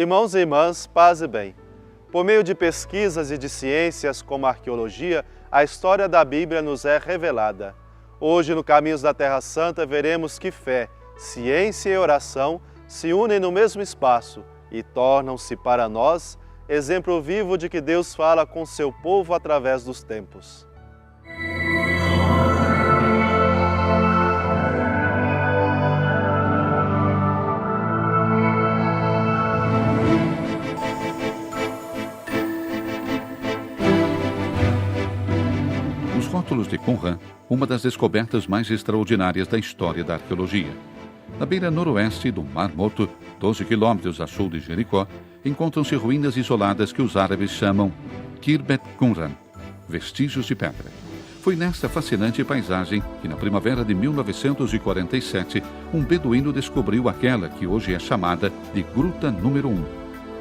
Irmãos e irmãs, paz e bem. Por meio de pesquisas e de ciências como a arqueologia, a história da Bíblia nos é revelada. Hoje, no Caminhos da Terra Santa, veremos que fé, ciência e oração se unem no mesmo espaço e tornam-se para nós exemplo vivo de que Deus fala com seu povo através dos tempos. Os rótulos de Qumran, uma das descobertas mais extraordinárias da história da arqueologia. Na beira noroeste do Mar Morto, 12 quilômetros a sul de Jericó, encontram-se ruínas isoladas que os árabes chamam Khirbet Qumran, vestígios de pedra. Foi nesta fascinante paisagem que, na primavera de 1947, um beduíno descobriu aquela que hoje é chamada de Gruta Número 1.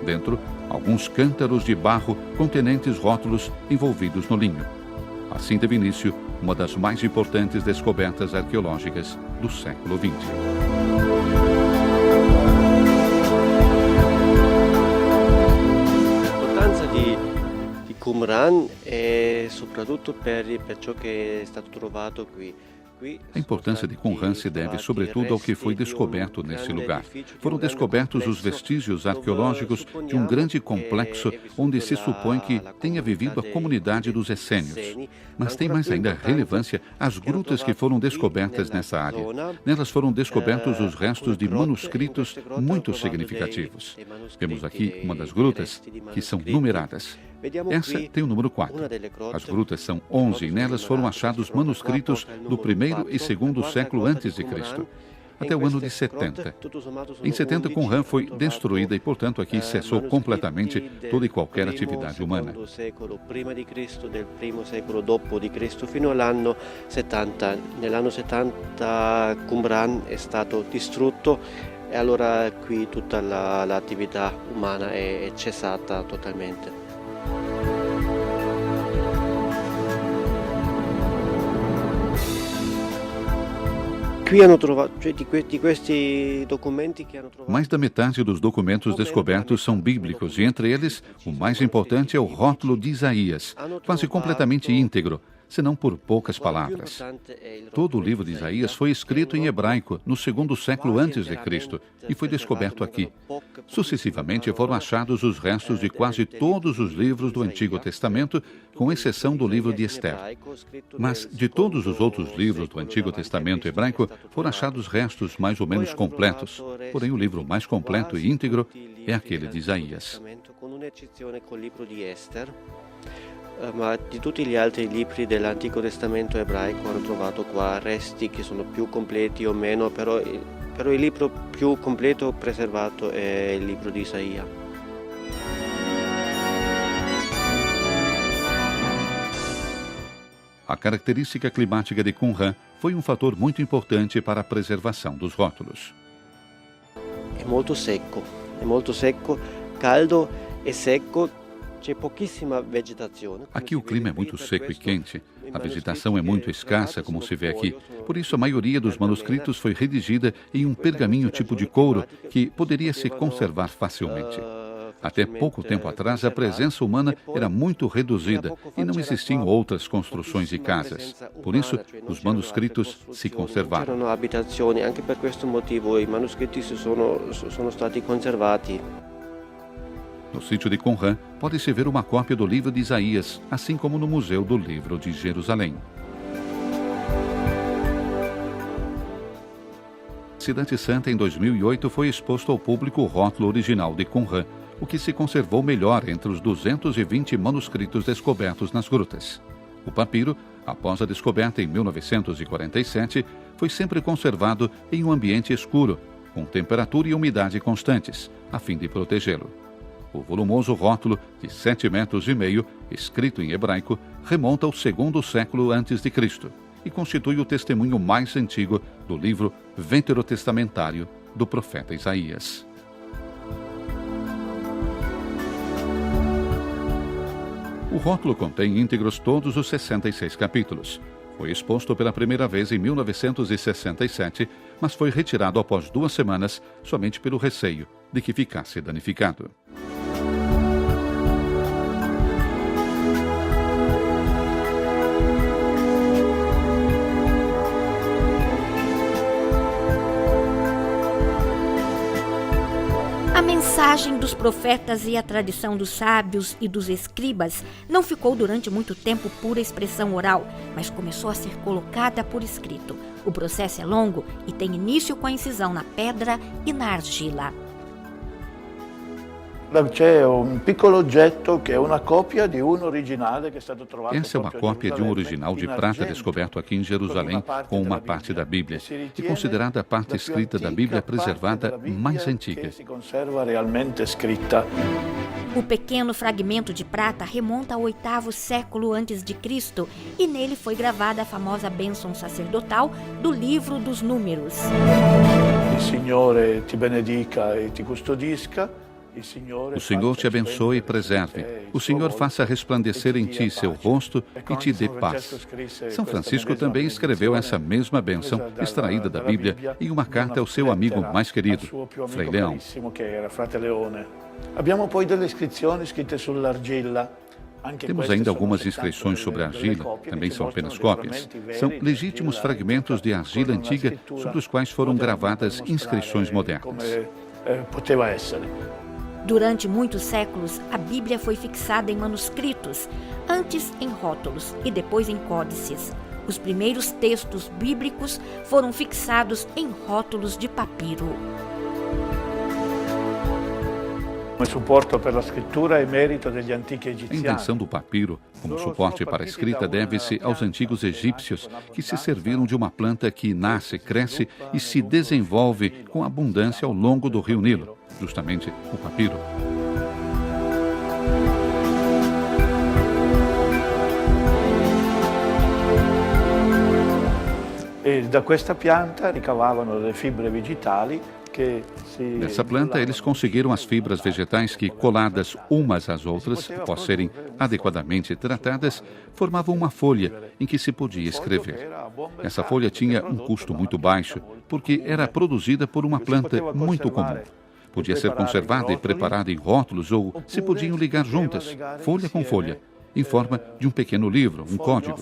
Dentro, alguns cântaros de barro contenentes rótulos envolvidos no linho. Assim teve início uma das mais importantes descobertas arqueológicas do século XX. Di Qumran è soprattutto per ciò che è stato trovato qui. A importância de Qumran se deve, sobretudo, ao que foi descoberto nesse lugar. Foram descobertos os vestígios arqueológicos de um grande complexo onde se supõe que tenha vivido a comunidade dos essênios. Mas tem mais ainda relevância as grutas que foram descobertas nessa área. Nelas foram descobertos os restos de manuscritos muito significativos. Vemos aqui uma das grutas, que são numeradas. Essa tem o número 4. As grutas são 11 e nelas foram achados manuscritos do primeiro e segundo século antes de Cristo, até o ano de 70. Em 70, Qumran foi destruída e, portanto, aqui cessou completamente toda e qualquer atividade humana. Prima di Cristo, del primo secolo dopo di Cristo, fino all'anno 70. Nell'anno 70 Qumran è stato distrutto e allora qui tutta l'attività umana è cessata totalmente. Mais da metade dos documentos descobertos são bíblicos e, entre eles, o mais importante é o rótulo de Isaías, quase completamente íntegro, senão por poucas palavras. Todo o livro de Isaías foi escrito em hebraico no segundo século antes de Cristo e foi descoberto aqui. Sucessivamente foram achados os restos de quase todos os livros do Antigo Testamento, com exceção do livro de Ester. Mas de todos os outros livros do Antigo Testamento hebraico foram achados restos mais ou menos completos. Porém, o livro mais completo e íntegro é aquele de Isaías. Ma di tutti gli altri libri dell'Antico Testamento ebraico hanno trovato qua resti che sono più completi o meno, però il libro più completo preservato è il libro di Isaia. A característica climática de Qumran foi um fator muito importante para a preservação dos rótulos. È molto secco, caldo e secco. Aqui o clima é muito seco e quente. A vegetação é muito escassa, como se vê aqui. Por isso, a maioria dos manuscritos foi redigida em um pergaminho tipo de couro que poderia se conservar facilmente. Até pouco tempo atrás, a presença humana era muito reduzida e não existiam outras construções e casas. Por isso, os manuscritos se conservaram. C'erano abitazioni, anche per questo motivo i manoscritti sono stati conservati. No sítio de Qumran, pode-se ver uma cópia do livro de Isaías, assim como no Museu do Livro de Jerusalém. Cidade Santa, em 2008, foi exposto ao público o rótulo original de Qumran, o que se conservou melhor entre os 220 manuscritos descobertos nas grutas. O papiro, após a descoberta em 1947, foi sempre conservado em um ambiente escuro, com temperatura e umidade constantes, a fim de protegê-lo. O volumoso rótulo, de 7,5 metros, escrito em hebraico, remonta ao segundo século antes de Cristo e constitui o testemunho mais antigo do livro veterotestamentário do profeta Isaías. O rótulo contém íntegros todos os 66 capítulos. Foi exposto pela primeira vez em 1967, mas foi retirado após 2 semanas, somente pelo receio de que ficasse danificado. A mensagem dos profetas e a tradição dos sábios e dos escribas não ficou durante muito tempo pura expressão oral, mas começou a ser colocada por escrito. O processo é longo e tem início com a incisão na pedra e na argila. C'è un piccolo oggetto che è una copia di un originale che è stato trovato. Essa é uma cópia de um original de prata descoberto aqui em Jerusalém com uma parte da Bíblia e considerada a parte escrita da Bíblia preservada mais antiga. O pequeno fragmento de prata remonta ao 8º século a.C. e nele foi gravada a famosa bênção sacerdotal do Livro dos Números. Il Signore ti benedica e ti custodisca. O Senhor te abençoe e preserve. O Senhor faça resplandecer em ti seu rosto e te dê paz. São Francisco também escreveu essa mesma bênção, extraída da Bíblia, em uma carta ao seu amigo mais querido, Frei Leão. Temos ainda algumas inscrições sobre a argila, também são apenas cópias. São legítimos fragmentos de argila antiga sobre os quais foram gravadas inscrições modernas. Durante muitos séculos, a Bíblia foi fixada em manuscritos, antes em rótulos e depois em códices. Os primeiros textos bíblicos foram fixados em rótulos de papiro. A invenção do papiro como suporte para a escrita deve-se aos antigos egípcios, que se serviram de uma planta que nasce, cresce e se desenvolve com abundância ao longo do rio Nilo, justamente o papiro. E da questa pianta ricavavano le fibre vegetali. Dessa planta, eles conseguiram as fibras vegetais que, coladas umas às outras, após serem adequadamente tratadas, formavam uma folha em que se podia escrever. Essa folha tinha um custo muito baixo, porque era produzida por uma planta muito comum. Podia ser conservada e preparada em rótulos ou se podiam ligar juntas, folha com folha, em forma de um pequeno livro, um código.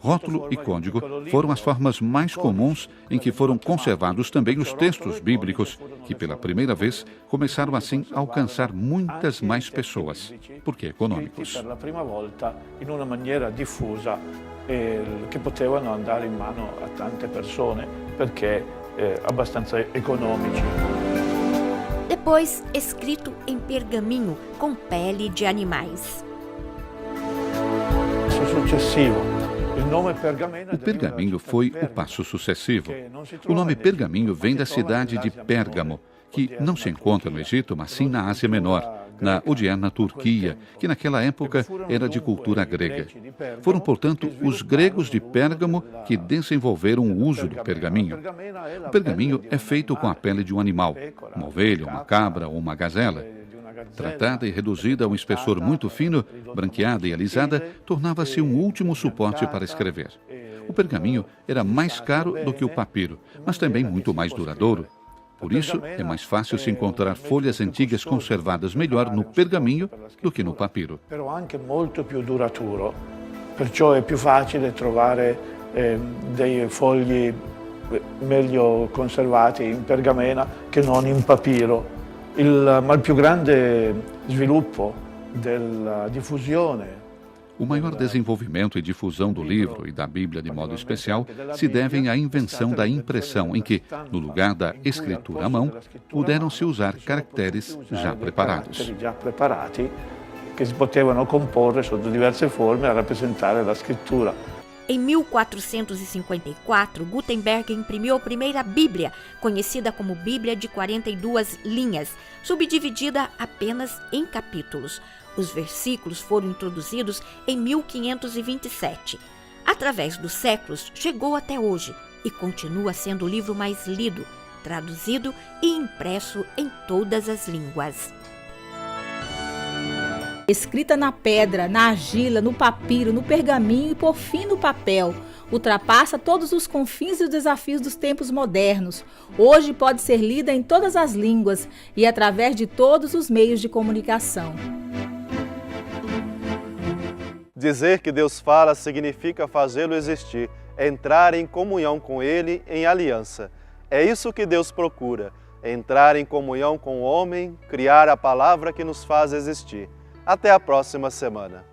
Rótulo e código foram as formas mais comuns em que foram conservados também os textos bíblicos, que pela primeira vez começaram assim a alcançar muitas mais pessoas, porque econômicos. Pela prima volta, in una maniera diffusa, che potevano andare in mano a tante persone, perché abbastanza economici. Depois, escrito em pergaminho com pele de animais. O pergaminho foi o passo sucessivo. O nome pergaminho vem da cidade de Pérgamo, que não se encontra no Egito, mas sim na Ásia Menor, na odierna Turquia, que naquela época era de cultura grega. Foram, portanto, os gregos de Pérgamo que desenvolveram o uso do pergaminho. O pergaminho é feito com a pele de um animal, uma ovelha, uma cabra ou uma gazela. Tratada e reduzida a um espessor muito fino, branqueada e alisada, tornava-se um último suporte para escrever. O pergaminho era mais caro do que o papiro, mas também muito mais duradouro. Por isso, é mais fácil se encontrar folhas antigas conservadas melhor no pergaminho do que no papiro. Però anche molto più duraturo, perciò è più facile trovare dei fogli meglio conservati in pergamena che non in papiro. Ma il più grande sviluppo della diffusione. O maior desenvolvimento e difusão do livro e da Bíblia de modo especial se devem à invenção da impressão, em que, no lugar da escritura à mão, puderam-se usar caracteres já preparados. Che si potevano comporre sotto diverse forme a rappresentare la scrittura. Em 1454, Gutenberg imprimiu a primeira Bíblia, conhecida como Bíblia de 42 linhas, subdividida apenas em capítulos. Os versículos foram introduzidos em 1527. Através dos séculos, chegou até hoje e continua sendo o livro mais lido, traduzido e impresso em todas as línguas. Escrita na pedra, na argila, no papiro, no pergaminho e por fim no papel. ultrapassa todos os confins e os desafios dos tempos modernos. Hoje pode ser lida em todas as línguas e através de todos os meios de comunicação. Dizer que Deus fala significa fazê-lo existir, entrar em comunhão com Ele em aliança. É isso que Deus procura, entrar em comunhão com o homem, criar a palavra que nos faz existir. Até a próxima semana.